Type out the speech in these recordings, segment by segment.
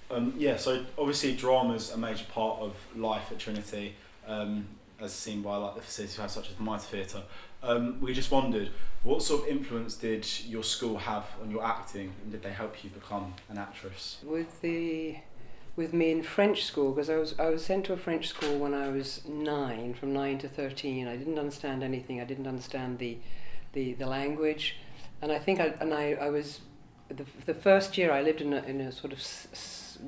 So obviously drama's a major part of life at Trinity, as seen by like the facilities we have, such as the Mitre Theatre. We just wondered, what sort of influence did your school have on your acting, and did they help you become an actress? With me in French school, because I was sent to a French school when I was 9, from 9 to 13. I didn't understand anything. I didn't understand the language, and I think I was the first year I lived in a sort of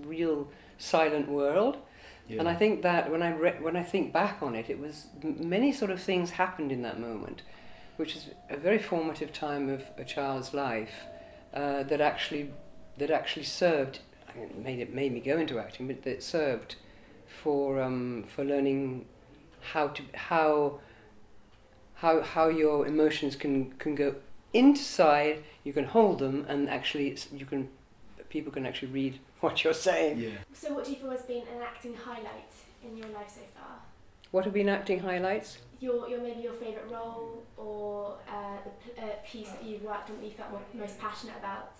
real silent world. Yeah. And I think that when I think back on it, it was many sort of things happened in that moment, which is a very formative time of a child's life, that actually served. It made me go into acting, but that served for learning how your emotions can go inside. You can hold them, and actually people can actually read what you're saying. Yeah. So what do you feel has been an acting highlight in your life so far? What have been acting highlights? Your maybe your favourite role, or the piece that you've worked on that you felt most passionate about?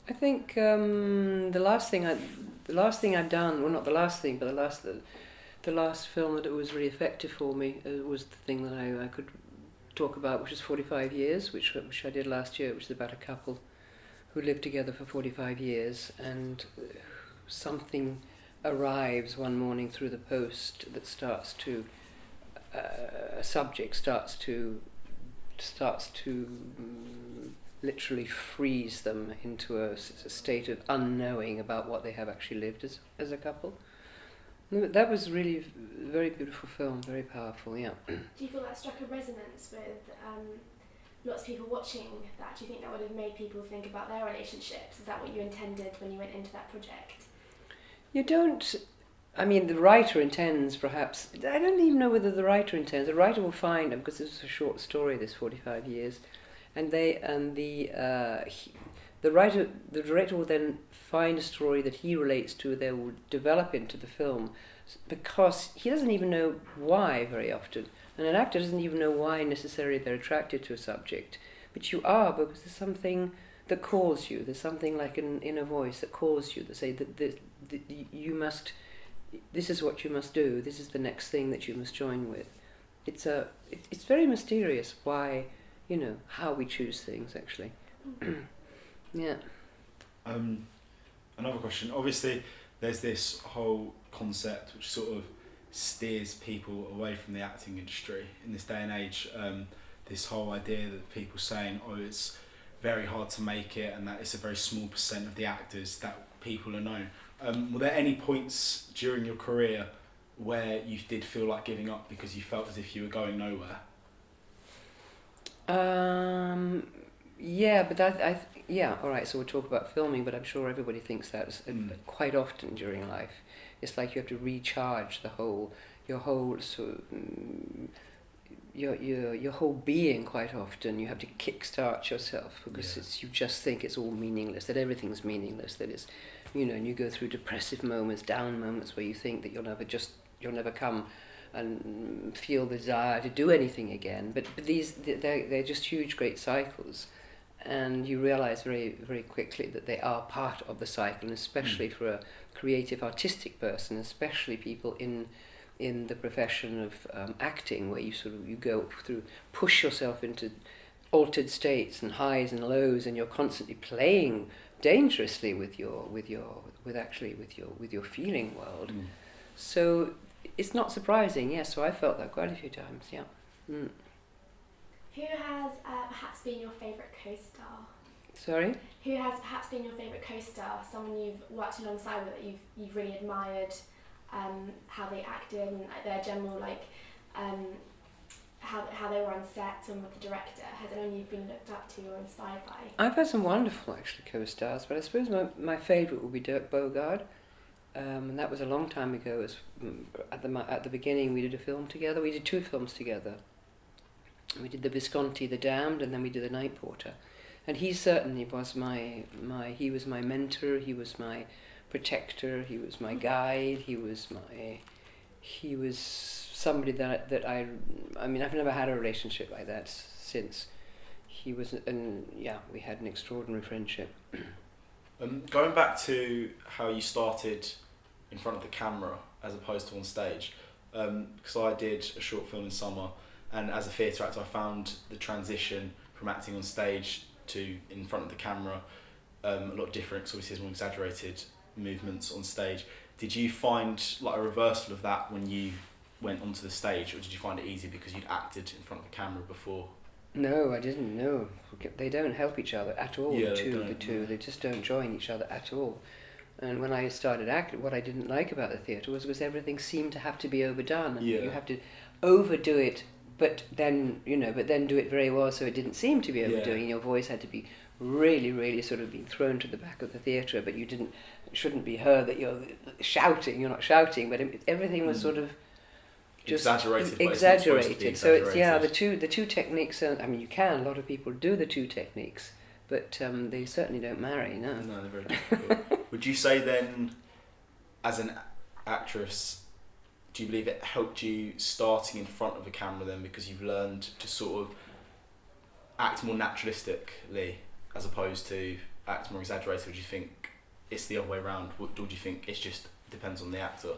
I think the last thing I've done, well, not the last thing, but the last film that it was really effective for me was the thing that I could talk about, which is 45 Years, which I did last year, which is about a couple who lived together for 45 years, and something arrives one morning through the post that starts to a subject starts to literally freeze them into a state of unknowing about what they have actually lived as a couple. That was really a very beautiful film, very powerful, yeah. Do you feel that struck a resonance with lots of people watching that? Do you think that would have made people think about their relationships? Is that what you intended when you went into that project? You don't... I mean, the writer intends, perhaps... I don't even know whether the writer intends. The writer will find them, because this is a short story, this 45 years, and the director will then find a story that he relates to, they will develop into the film, because he doesn't even know why very often, and an actor doesn't even know why necessarily they're attracted to a subject, but you are, because there's something that calls you, there's something like an inner voice that calls you, that say that you must, this is what you must do, this is the next thing that you must join with. It's very mysterious why, how we choose things, actually. Yeah. Another question. Obviously, there's this whole concept which sort of steers people away from the acting industry in this day and age. This whole idea that people saying, it's very hard to make it, and that it's a very small percent of the actors that people are known. Were there any points during your career where you did feel like giving up because you felt as if you were going nowhere? Yeah, but all right, so we'll talk about filming, but I'm sure everybody thinks that quite often during life. It's like you have to recharge your whole being quite often. You have to kickstart yourself, because you just think it's all meaningless, that everything's meaningless, that it's, and you go through depressive moments, down moments where you think that you'll never come and feel the desire to do anything again. But they're just huge, great cycles. And you realise very, very quickly that they are part of the cycle, and especially for a creative, artistic person, especially people in the profession of acting, where you go through, push yourself into altered states and highs and lows, and you're constantly playing dangerously with your feeling world. So it's not surprising, yes. So I felt that quite a few times, yeah. Who has perhaps been your favourite co-star? Sorry? Who has perhaps been your favourite co-star? Someone you've worked alongside with that you've really admired, how they acted and their general how they were on set and with the director. Has anyone you've been looked up to or inspired by? I've had some wonderful actually co-stars, but I suppose my favourite would be Dirk Bogarde. And that was a long time ago. It was at the beginning we did a film together. We did 2 films together. We did the Visconti, The Damned, and then we did The Night Porter. And he certainly was he was my mentor, he was my protector, he was my guide, he was somebody that I mean, I've never had a relationship like that since. We had an extraordinary friendship. Going back to how you started in front of the camera as opposed to on stage, because I did a short film in summer, and as a theatre actor I found the transition from acting on stage to in front of the camera a lot different, because obviously there's more exaggerated movements on stage. Did you find like a reversal of that when you went onto the stage, or did you find it easy because you'd acted in front of the camera before? No, I didn't know. They don't help each other at all, Yeah, the two. They just don't join each other at all. And when I started acting, what I didn't like about the theatre was everything seemed to have to be overdone. And Yeah. you have to overdo it, but then do it very well so it didn't seem to be overdoing. Your voice had to be really, really sort of being thrown to the back of the theatre, but it shouldn't be heard that you're shouting. You're not shouting, but everything was sort of just exaggerated. But exaggerated. It's So it's the two techniques. A lot of people do the two techniques, but they certainly don't marry. No, they're very difficult. Would you say then, as an actress, do you believe it helped you starting in front of the camera then, because you've learned to sort of act more naturalistically as opposed to act more exaggerated? Or do you think it's the other way around? Or do you think it's just depends on the actor?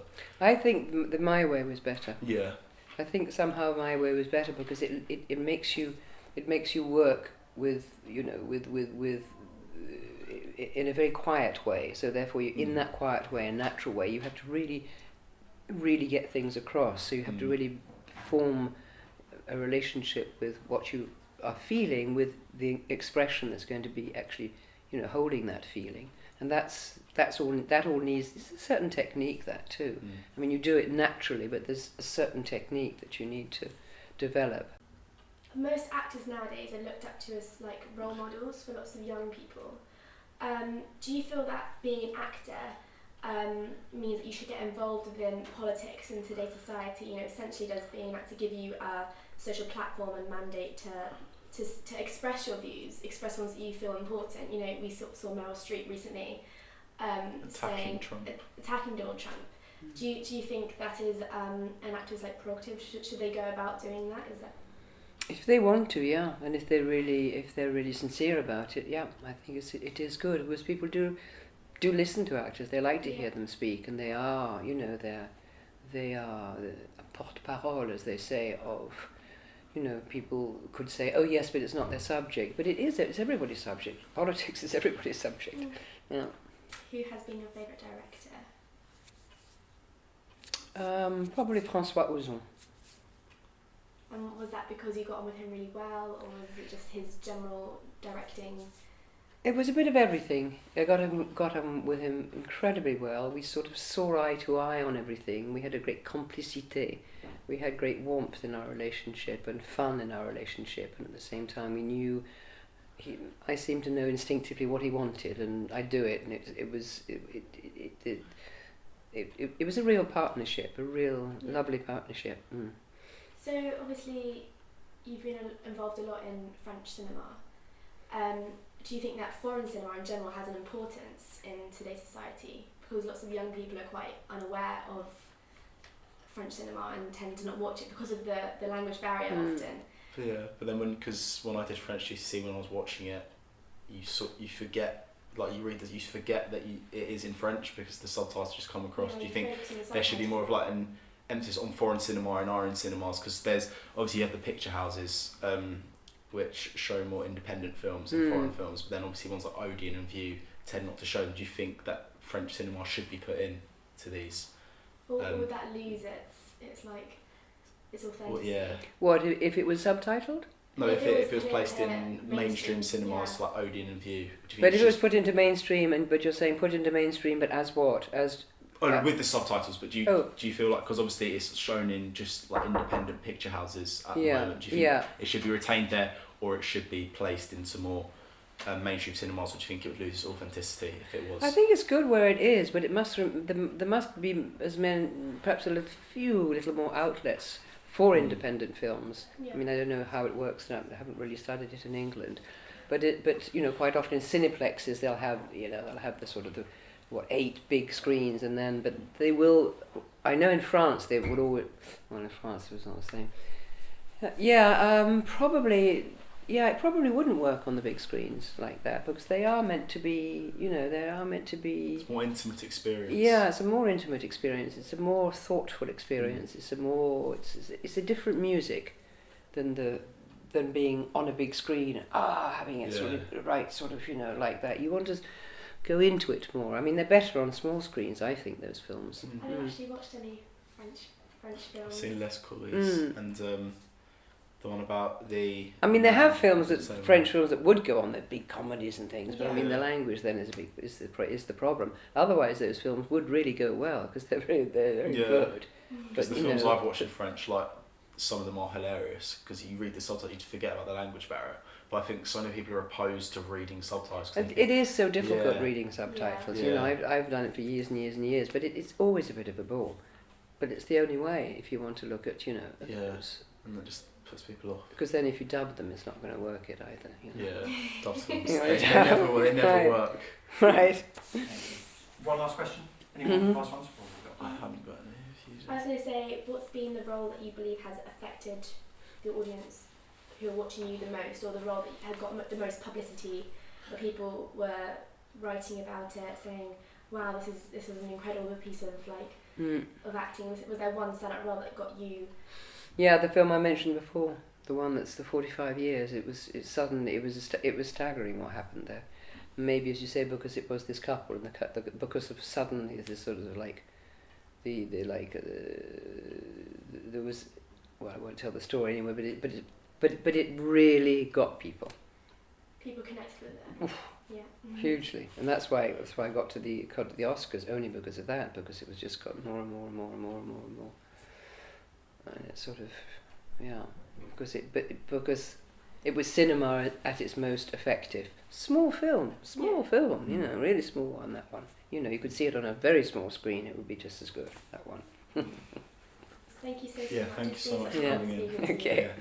I think that my way was better. Yeah. I think somehow my way was better because it makes you work with in a very quiet way. So therefore, in that quiet way, a natural way, you have to really, really get things across. So you have to really form a relationship with what you are feeling, with the expression that's going to be actually, holding that feeling. And that all needs a certain technique, that too. I mean, you do it naturally, but there's a certain technique that you need to develop. Most actors nowadays are looked up to as like role models for lots of young people. Do you feel that being an actor means that you should get involved within politics in today's society? Essentially, does being an actor give you a social platform and mandate to express your views, express ones that you feel important? We saw Meryl Streep recently attacking Donald Trump. Do you think that is an actor's prerogative? Should they go about doing that? Is that if they want to, yeah, and if they're really sincere about it, yeah, I think it is good, because people do listen to actors. They like to hear them speak, and they are they are porte-parole, as they say, of. People could say, oh yes, but it's not their subject. But it's everybody's subject. Politics is everybody's subject. Yeah. Who has been your favourite director? Probably François Ozon. And was that because you got on with him really well, or was it just his general directing? It was a bit of everything. I got on with him incredibly well. We sort of saw eye to eye on everything. We had a great complicité. We had great warmth in our relationship and fun in our relationship, and at the same time we knew I seemed to know instinctively what he wanted, and I'd do it, and it was a real partnership, a real lovely partnership. So obviously you've been involved a lot in French cinema. Do you think that foreign cinema in general has an importance in today's society? Because lots of young people are quite unaware of French cinema and tend to not watch it because of the language barrier often. Yeah, but then because when I did French GCSE, when I was watching it, you forget, like you read this, you forget that it is in French because the subtitles just come across. Do you think there should be more of like an emphasis on foreign cinema and our own cinemas? Because there's obviously you have the picture houses, which show more independent films and foreign films, but then obviously ones like Odeon and View tend not to show them. Do you think that French cinema should be put in to these? Or would that lose its authenticity? Well, yeah. What if it was subtitled? No, if it was placed in mainstream cinemas like Odeon and View. But if it was put into mainstream, but you're saying put into mainstream, but as what? With the subtitles, but do you feel like, because obviously it's shown in just like independent picture houses at the moment, do you think it should be retained there, or it should be placed into more mainstream cinemas? Or do you think it would lose its authenticity if it was? I think it's good where it is, but it must there must be perhaps a little more outlets for independent films. I mean, I don't know how it works now. I haven't really studied it in England, but quite often in cineplexes they'll have the sort of 8 big screens, and then but they will. I know in France they would always. Well, in France it was not the same. Probably Yeah, it probably wouldn't work on the big screens like that because they are meant to be, It's more intimate experience. Yeah, it's a more intimate experience. It's a more thoughtful experience. It's a different music than being on a big screen. Having it like that. You want to go into it more. I mean, they're better on small screens. I think those films. I haven't actually watched any French films. I've seen Les Coolies and the one about the. I mean, they have French films that would go on. They're big comedies and things, but I mean, the language then is the problem. Otherwise, those films would really go well because they're very good. Because the films I've watched in French, like some of them are hilarious because you read the subtitles, you forget about the language barrier. But I think so many people are opposed to reading subtitles. It is so difficult reading subtitles. Yeah. You know, I've done it for years and years and years, but it's always a bit of a bore. But it's the only way if you want to look at those. And that just puts people off. Because then if you dub them, it's not going to work it either. Yeah, dub films. Yeah, they never work. Right. One last question. Anyone last ones? I haven't got any. I was going to say, what's been the role that you believe has affected the audience who are watching you the most, or the role that had got the most publicity, where people were writing about it, saying, "Wow, this is an incredible piece of of acting." Was there one stand-up role that got you? Yeah, the film I mentioned before, the one that's the 45 years. It was staggering what happened there. Maybe, as you say, because it was this couple, and because of suddenly this sort of there was, well, I won't tell the story anyway, but it really got people. People connected with it. Yeah. Hugely, and that's why I got to the Oscars, only because of that, because it was just got more and more and more and more and more and more, and it sort of, because it was cinema at its most effective. Small film, really small one. That one, you could see it on a very small screen. It would be just as good. That one. Thank you so much. Yeah, thank you so much for Yeah. coming in. Okay. Yeah.